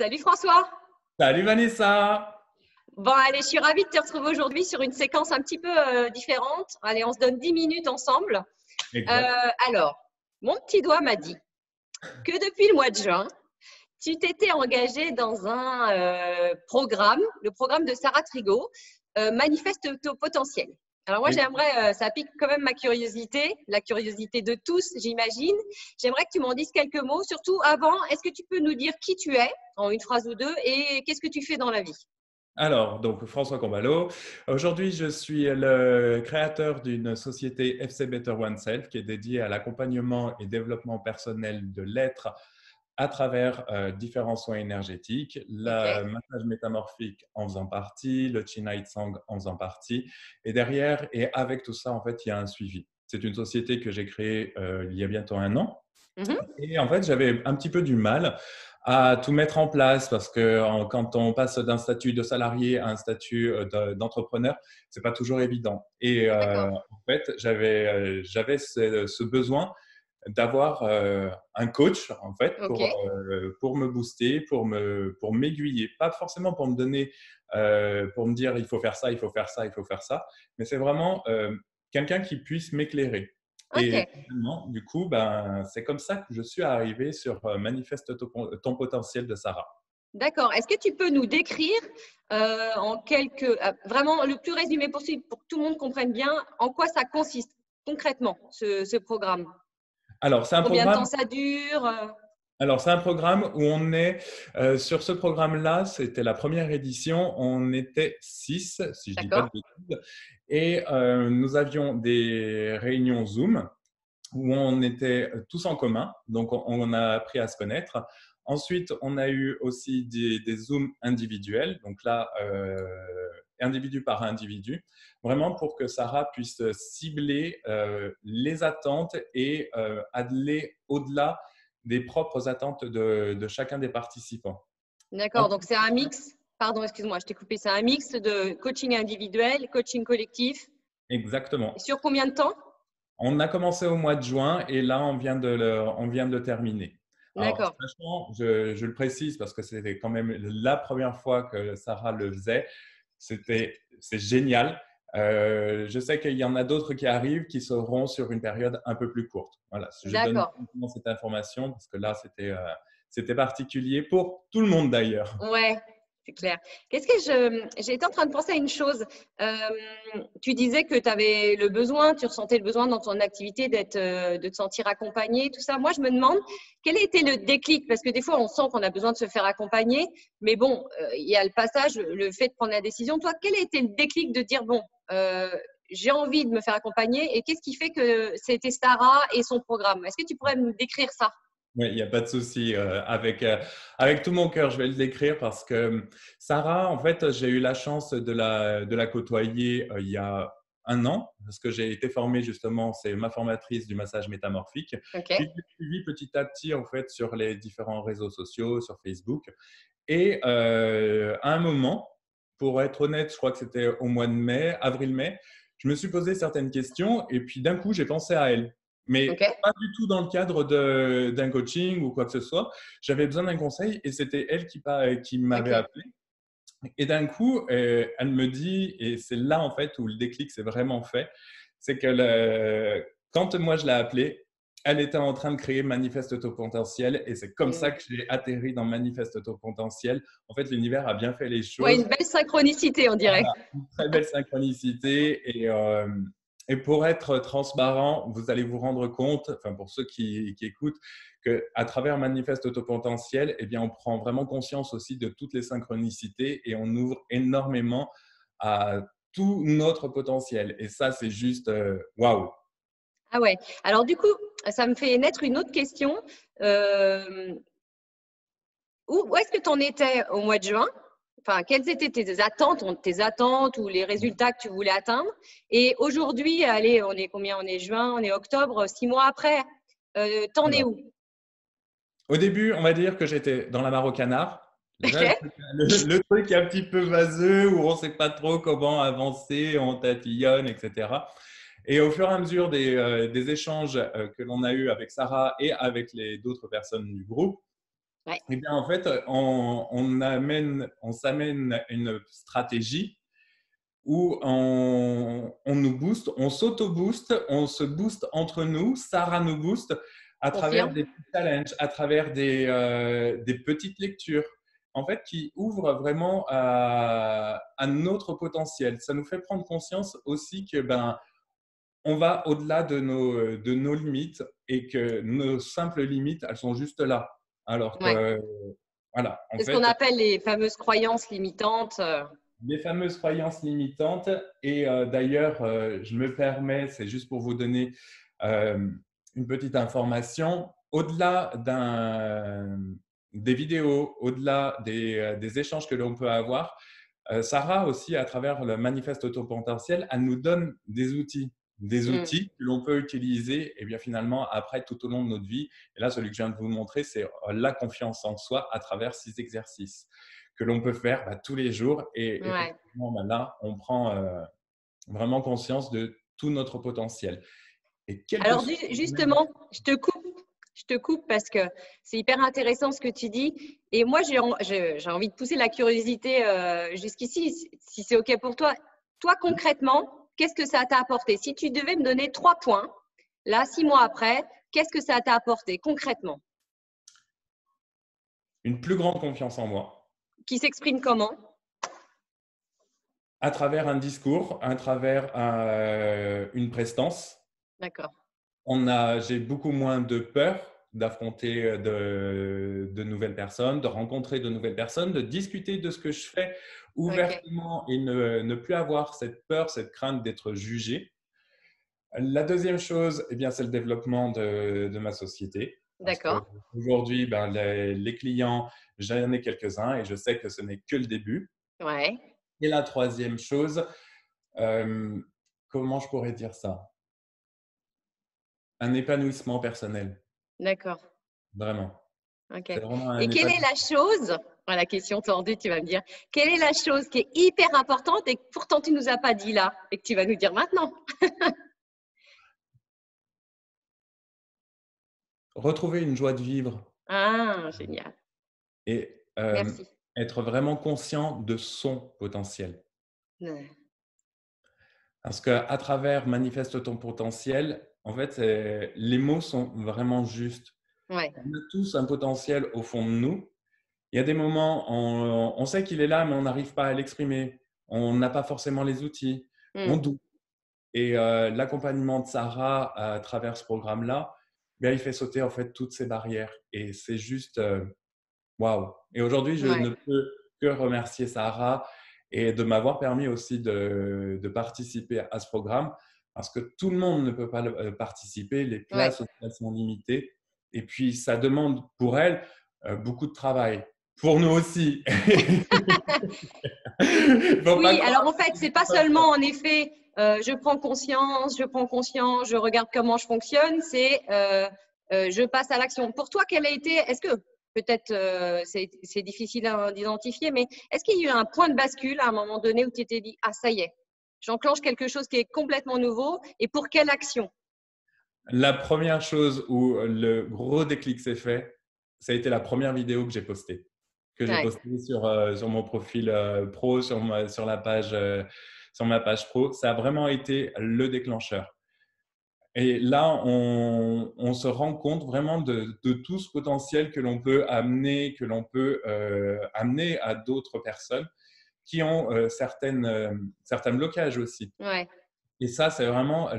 Salut François. Salut Vanessa! Bon, allez, je suis ravie de te retrouver aujourd'hui sur une séquence un petit peu différente. Allez, on se donne 10 minutes ensemble. Exact. Alors, mon petit doigt m'a dit que depuis le mois de juin, tu t'étais engagé dans un programme, le programme de Sarah Trigo, Manifeste ton potentiel. Alors moi, Oui. j'aimerais, ça pique quand même ma curiosité, la curiosité de tous, j'imagine. J'aimerais que tu m'en dises quelques mots. Surtout avant, est-ce que tu peux nous dire qui tu es en une phrase ou deux et qu'est-ce que tu fais dans la vie? Alors, donc François Combalo. Aujourd'hui, je suis le créateur d'une société FC Better OneSelf qui est dédiée à l'accompagnement et développement personnel de l'être à travers différents soins énergétiques, Ok, le massage métamorphique en faisant partie, le Chinai Tsang en faisant partie. Et derrière, et avec tout ça, en fait, il y a un suivi. C'est une société que j'ai créée il y a bientôt un an. mhm, Et en fait, j'avais un petit peu du mal à tout mettre en place parce que quand on passe d'un statut de salarié à un statut d'entrepreneur, c'est pas toujours évident. Et d'accord. en fait, j'avais ce besoin d'avoir un coach en fait Ok, pour me booster, pour m'aiguiller, pas forcément pour me donner, pour me dire il faut faire ça, il faut faire ça, il faut faire ça, mais c'est vraiment quelqu'un qui puisse m'éclairer. Et ok, finalement, du coup, ben, c'est comme ça que je suis arrivé sur Manifeste ton potentiel de Sarah. d'accord. Est-ce que tu peux nous décrire en quelques, vraiment le plus résumé possible pour que tout le monde comprenne bien en quoi ça consiste concrètement ce programme? Alors, c'est un Combien de temps programme ça dure? Alors, c'est un programme où on est, sur ce programme-là, c'était la première édition, on était 6, si je ne dis pas de D'accord, bêtises, et nous avions des réunions Zoom où on était tous en commun, donc on a appris à se connaître. Ensuite, on a eu aussi des Zooms individuels, donc là, individu par individu, vraiment pour que Sarah puisse cibler les attentes et aller au-delà des propres attentes de chacun des participants. En- d'accord. Donc c'est un mix. Pardon, excuse-moi, je t'ai coupé. C'est un mix de coaching individuel, coaching collectif. Et Exactement. sur combien de temps? On a commencé au mois de juin et là, on vient de le terminer. Alors, D'accord. sachant, je le précise parce que c'était quand même la première fois que Sarah le faisait, c'est génial. Je sais qu'il y en a d'autres qui arrivent qui seront sur une période un peu plus courte. Voilà, je donne D'accord. simplement cette information parce que là, c'était particulier pour tout le monde d'ailleurs. Ouais, c'est clair. Qu'est-ce que j'étais en train de penser à une chose. Tu disais que tu avais le besoin, tu ressentais le besoin dans ton activité de te sentir accompagné, tout ça. Moi, je me demande quel a été le déclic, parce que des fois, on sent qu'on a besoin de se faire accompagner, mais bon, il y a le passage, le fait de prendre la décision. Toi, quel a été le déclic de dire, bon, j'ai envie de me faire accompagner, et qu'est-ce qui fait que c'était Sarah et son programme? Est-ce que tu pourrais me décrire ça? Oui, il n'y a pas de souci. Avec tout mon cœur, je vais le décrire parce que Sarah, en fait, j'ai eu la chance de la côtoyer il y a un an parce que j'ai été formé justement, c'est ma formatrice du massage métamorphique. Ok, Puis je l'ai suivi petit à petit en fait sur les différents réseaux sociaux, sur Facebook. Et à un moment, pour être honnête, je crois que c'était au mois de mai, avril-mai, je me suis posé certaines questions et puis d'un coup, j'ai pensé à elle. ok, Mais pas du tout dans le cadre d'un coaching ou quoi que ce soit. J'avais besoin d'un conseil et c'était elle qui m'avait ok. appelé. Et d'un coup, elle me dit, et c'est là en fait où le déclic s'est vraiment fait, c'est que quand moi je l'ai appelée, elle était en train de créer Manifeste ton potentiel et c'est comme ça que j'ai atterri dans Manifeste ton potentiel. En fait, l'univers a bien fait les Ouais, une choses. belle synchronicité, on dirait. Une très belle synchronicité et pour être transparent, vous allez vous rendre compte, enfin pour ceux qui écoutent, qu'à travers Manifeste Autopotentiel, eh bien, on prend vraiment conscience aussi de toutes les synchronicités et on ouvre énormément à tout notre potentiel. Et ça, c'est juste waouh! Ah ouais. Alors du coup, ça me fait naître une autre question. Euh, où est-ce que tu en étais au mois de juin? Enfin, quelles étaient tes attentes ou les résultats que tu voulais atteindre? Et aujourd'hui, allez, on est combien? On est juin, on est octobre, 6 mois après. T'en es Alors, où? au début, on va dire que j'étais dans la mare au canard. Déjà, Ok. le truc un petit peu vaseux où on ne sait pas trop comment avancer, on tatillonne, etc. Et au fur et à mesure des échanges que l'on a eus avec Sarah et avec les d'autres personnes du groupe, Ouais. Eh bien, en fait, on s'amène une stratégie où on nous booste, on s'auto-booste, on se booste entre nous. Sarah nous booste à travers Confirme. des petits challenges, à travers des petites lectures, en fait, qui ouvrent vraiment à notre potentiel. Ça nous fait prendre conscience aussi que on va au-delà de nos limites et que nos simples limites, elles sont juste là. Alors Ouais. que, voilà, en C'est ce qu'on fait, appelle les fameuses croyances limitantes. les fameuses croyances limitantes. Et d'ailleurs, je me permets, c'est juste pour vous donner euh, une petite information, au-delà des vidéos, au-delà des échanges que l'on peut avoir, Sarah aussi, à travers le manifeste autopotentiel, elle nous donne des Mm. outils que l'on peut utiliser et bien finalement après tout au long de notre vie. Et là, celui que je viens de vous montrer, c'est la confiance en soi à travers 6 exercices que l'on peut faire tous les jours. Et Ouais. effectivement, là, on prend vraiment conscience de tout notre potentiel. Et quel que Alors soit le domaine, justement, je te coupe parce que c'est hyper intéressant ce que tu dis. Et moi, j'ai envie de pousser la curiosité jusqu'ici, si c'est OK pour toi. Toi, concrètement, qu'est-ce que ça t'a apporté? Si tu devais me donner 3 points, là, 6 mois après, qu'est-ce que ça t'a apporté concrètement? une plus grande confiance en moi, Qui s'exprime comment? à travers un discours, à travers une prestance. D'accord. J'ai beaucoup moins de peur d'affronter de nouvelles personnes, de rencontrer de nouvelles personnes, de discuter de ce que je fais OK. ouvertement et ne plus avoir cette peur, cette crainte d'être jugé. La deuxième chose, eh bien, c'est le développement de ma société. Parce D'accord. qu'aujourd'hui, les clients, j'en ai quelques-uns et je sais que ce n'est que le début. Ouais. Et la troisième chose, euh, comment je pourrais dire ça? Un épanouissement personnel, D'accord. vraiment. OK. C'est vraiment un Et quelle est épanouissement. la chose, voilà, la question tendue, tu vas me dire, quelle est la chose qui est hyper importante et que pourtant tu nous as pas dit là et que tu vas nous dire maintenant? Retrouver une joie de vivre Ah, génial. et Merci. être vraiment conscient de son potentiel. Ouais. Parce qu'à travers Manifeste ton potentiel, en fait, les mots sont vraiment justes. Ouais. On a tous un potentiel au fond de nous. Il y a des moments, on sait qu'il est là, mais on n'arrive pas à l'exprimer. On n'a pas forcément les outils. On Hmm. doute. Et l'accompagnement de Sarah à travers ce programme-là, il fait sauter en fait toutes ces barrières. Et c'est juste waouh. Et aujourd'hui, je Ouais. ne peux que remercier Sarah et de m'avoir permis aussi de participer à ce programme parce que tout le monde ne peut pas participer. Les Ouais. places aussi sont limitées. Et puis, ça demande pour elle beaucoup de travail. Pour nous aussi. Il faut pas Oui, croire alors en fait, que c'est c'est pas comme ça. seulement en effet, je prends conscience, je regarde comment je fonctionne, c'est je passe à l'action. Pour toi, quel a été, est-ce que peut-être c'est difficile d'identifier, mais est-ce qu'il y a eu un point de bascule à un moment donné où tu t'es dit, ah ça y est, j'enclenche quelque chose qui est complètement nouveau et pour quelle action? La première chose où le gros déclic s'est fait, ça a été la première vidéo que j'ai postée. Que j'ai Ouais, postée sur mon profil pro, sur ma page pro. Ça a vraiment été le déclencheur. Et là, on se rend compte vraiment de tout ce potentiel que l'on peut amener, amener à d'autres personnes qui ont certains blocages aussi. ouais, Et ça, c'est vraiment,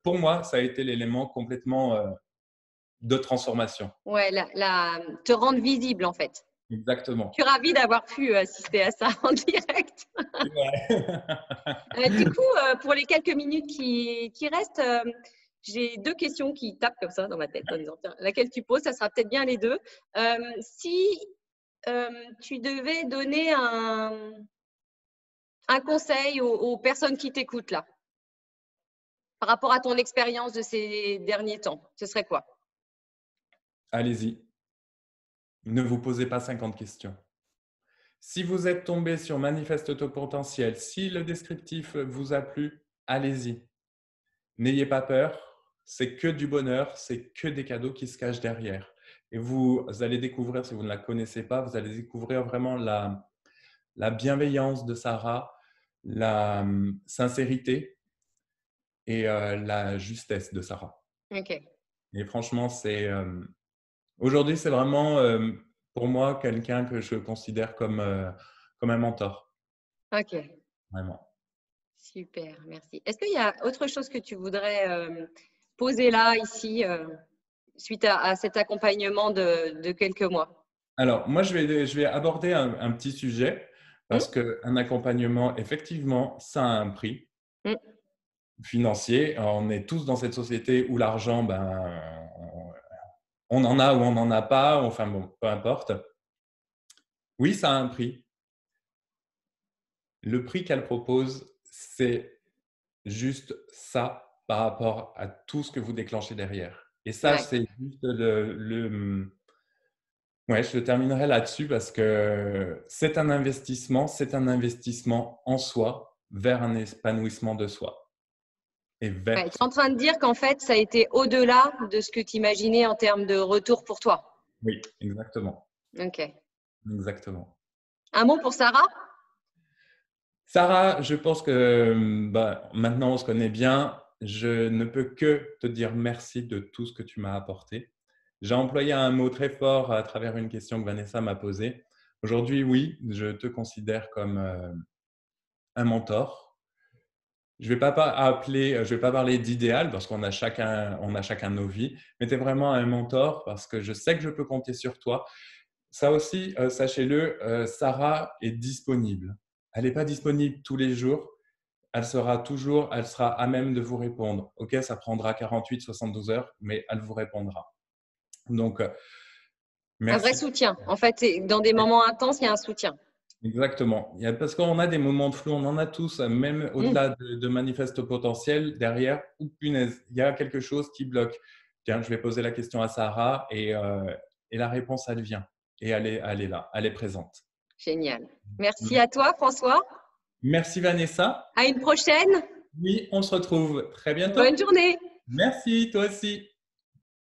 pour moi, ça a été l'élément complètement de transformation. ouais, te rendre visible en fait. Exactement. Je suis ravie d'avoir pu assister à ça en direct. Ouais. Du coup, pour les quelques minutes qui restent, j'ai 2 questions qui tapent comme ça dans ma tête en disant, tiens, laquelle tu poses, ça sera peut-être bien les deux. Si tu devais donner un conseil aux personnes qui t'écoutent là, par rapport à ton expérience de ces derniers temps, ce serait quoi? Allez-y. Ne vous posez pas 50 questions. Si vous êtes tombé sur Manifeste ton potentiel, si le descriptif vous a plu, allez-y. N'ayez pas peur. C'est que du bonheur, c'est que des cadeaux qui se cachent derrière. Et vous allez découvrir, si vous ne la connaissez pas, vous allez découvrir vraiment la bienveillance de Sarah, la sincérité et la justesse de Sarah. Ok, Et franchement, aujourd'hui, c'est vraiment pour moi quelqu'un que je considère comme un mentor, ok, vraiment. super, merci. Est-ce qu'il y a autre chose que tu voudrais poser là, ici, suite à cet accompagnement de quelques mois? Alors, moi, je vais aborder un petit sujet Hmm. parce qu'un accompagnement, effectivement, ça a un prix Hmm. financier. On est tous dans cette société où l'argent, on en a ou on n'en a pas, enfin bon, peu importe. Oui, ça a un prix. Le prix qu'elle propose, c'est juste ça par rapport à tout ce que vous déclenchez derrière. Et ça, Ouais. c'est juste ouais, je terminerai là-dessus parce que c'est un investissement en soi vers un épanouissement de soi et Ouais, vers tu es en train de dire qu'en fait, ça a été au-delà de ce que tu imaginais en termes de retour pour toi. oui, exactement, Ok. exactement. Un mot pour Sarah? Sarah, je pense que maintenant on se connaît bien. Je ne peux que te dire merci de tout ce que tu m'as apporté. J'ai employé un mot très fort à travers une question que Vanessa m'a posée. Aujourd'hui, oui, je te considère comme un mentor. Je vais pas parler d'idéal parce on a chacun nos vies, mais tu es vraiment un mentor parce que je sais que je peux compter sur toi. Ça aussi, sachez-le, Sarah est disponible. Elle n'est pas disponible tous les jours. Elle sera à même de vous répondre. OK, ça prendra 48, 72 heures, mais elle vous répondra. Donc, Un vrai merci. soutien. En fait, dans des moments intenses, il y a un soutien. Exactement. Parce qu'on a des moments de flou, on en a tous, même Hmm. au-delà de manifestes potentiels, derrière, ou punaise, il y a quelque chose qui bloque. Tiens, je vais poser la question à Sarah et la réponse, elle vient. Et elle est là, elle est présente. Génial. Merci à toi, François. Merci Vanessa. À une prochaine. Oui, on se retrouve très bientôt. Bonne journée. Merci, toi aussi.